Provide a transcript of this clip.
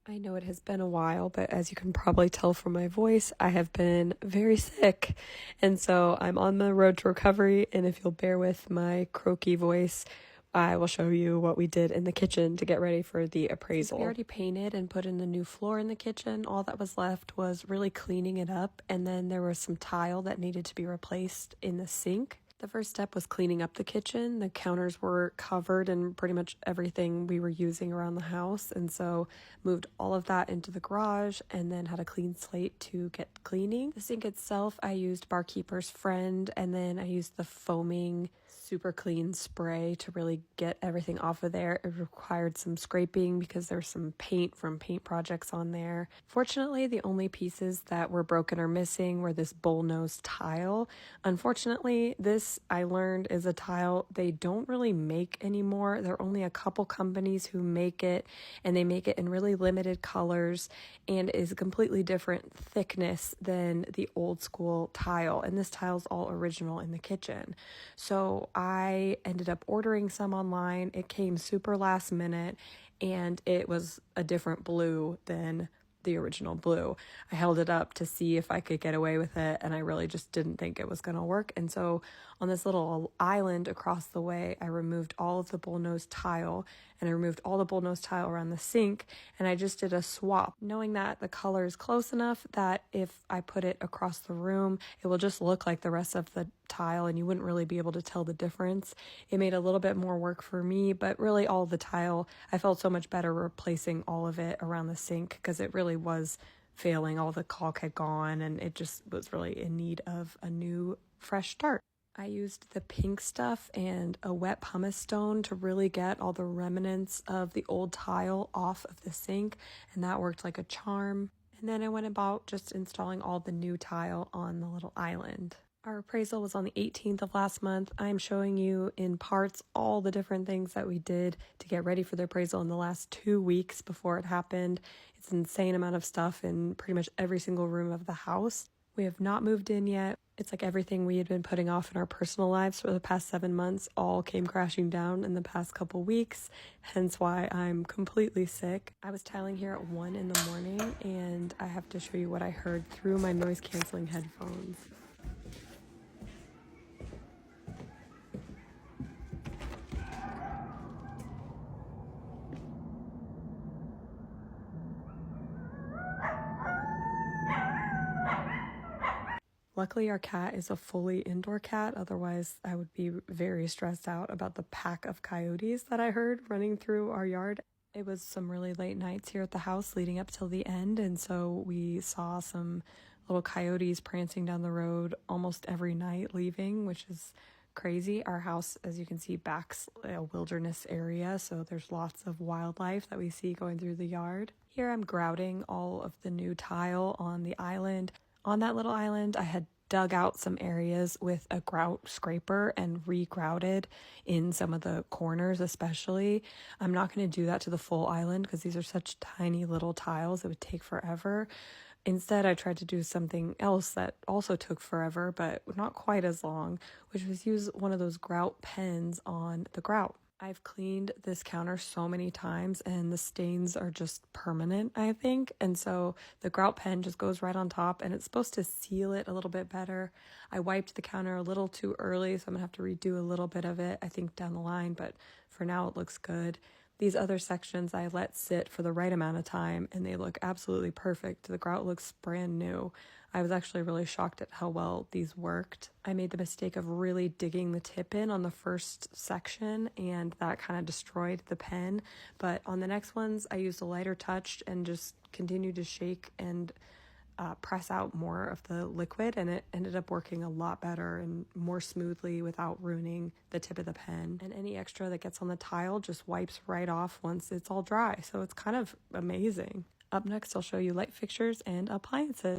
I know it has been a while, but as you can probably tell from my voice, I have been very sick. And so I'm on the road to recovery. And if you'll bear with my croaky voice, I will show you what we did in the kitchen to get ready for the appraisal. We already painted and put in the new floor in the kitchen. All that was left was really cleaning it up. And then there was some tile that needed to be replaced in the sink. The first step was cleaning up the kitchen. The counters were covered in pretty much everything we were using around the house, and so moved all of that into the garage and then had a clean slate to get cleaning. The sink itself, I used Barkeeper's Friend, and then I used the foaming super clean spray to really get everything off of there. It required some scraping because there's some paint from paint projects on there. Fortunately, the only pieces that were broken or missing were this bullnose tile. Unfortunately, this I learned is a tile they don't really make anymore. There are only a couple companies who make it, and they make it in really limited colors and is a completely different thickness than the old school tile. And this tile's all original in the kitchen. So I ended up ordering some online. It came super last minute, and it was a different blue than the original blue. I held it up to see if I could get away with it, and I really just didn't think it was going to work. And so on this little island across the way, I removed all of the bullnose tile, and I removed all the bullnose tile around the sink, and I just did a swap, knowing that the color is close enough that if I put it across the room, it will just look like the rest of the tile and you wouldn't really be able to tell the difference. It made a little bit more work for me, but really all the tile, I felt so much better replacing all of it around the sink because it really was failing. All the caulk had gone and it just was really in need of a new fresh start. I used the pink stuff and a wet pumice stone to really get all the remnants of the old tile off of the sink, and that worked like a charm. And then I went about just installing all the new tile on the little island. Our appraisal was on the 18th of last month. I'm showing you in parts all the different things that we did to get ready for the appraisal in the last 2 weeks before it happened. It's an insane amount of stuff in pretty much every single room of the house. We have not moved in yet. It's like everything we had been putting off in our personal lives for the past 7 months all came crashing down in the past couple weeks, hence why I'm completely sick. I was tiling here at 1 in the morning, and I have to show you what I heard through my noise-canceling headphones. Luckily, our cat is a fully indoor cat. Otherwise, I would be very stressed out about the pack of coyotes that I heard running through our yard. It was some really late nights here at the house leading up till the end, and so we saw some little coyotes prancing down the road almost every night leaving, which is crazy. Our house, as you can see, backs a wilderness area, so there's lots of wildlife that we see going through the yard. Here I'm grouting all of the new tile on the island. On that little island, I had dug out some areas with a grout scraper and re-grouted in some of the corners especially. I'm not going to do that to the full island because these are such tiny little tiles. It would take forever. Instead, I tried to do something else that also took forever, but not quite as long, which was use one of those grout pens on the grout. I've cleaned this counter so many times and the stains are just permanent, I think. And so the grout pen just goes right on top and it's supposed to seal it a little bit better. I wiped the counter a little too early, so I'm gonna have to redo a little bit of it, I think, down the line, but for now it looks good. These other sections I let sit for the right amount of time and they look absolutely perfect. The grout looks brand new. I was actually really shocked at how well these worked. I made the mistake of really digging the tip in on the first section and that kind of destroyed the pen. But on the next ones, I used a lighter touch and just continued to shake and press out more of the liquid, and it ended up working a lot better and more smoothly without ruining the tip of the pen. And any extra that gets on the tile just wipes right off once it's all dry. So it's kind of amazing. Up next, I'll show you light fixtures and appliances.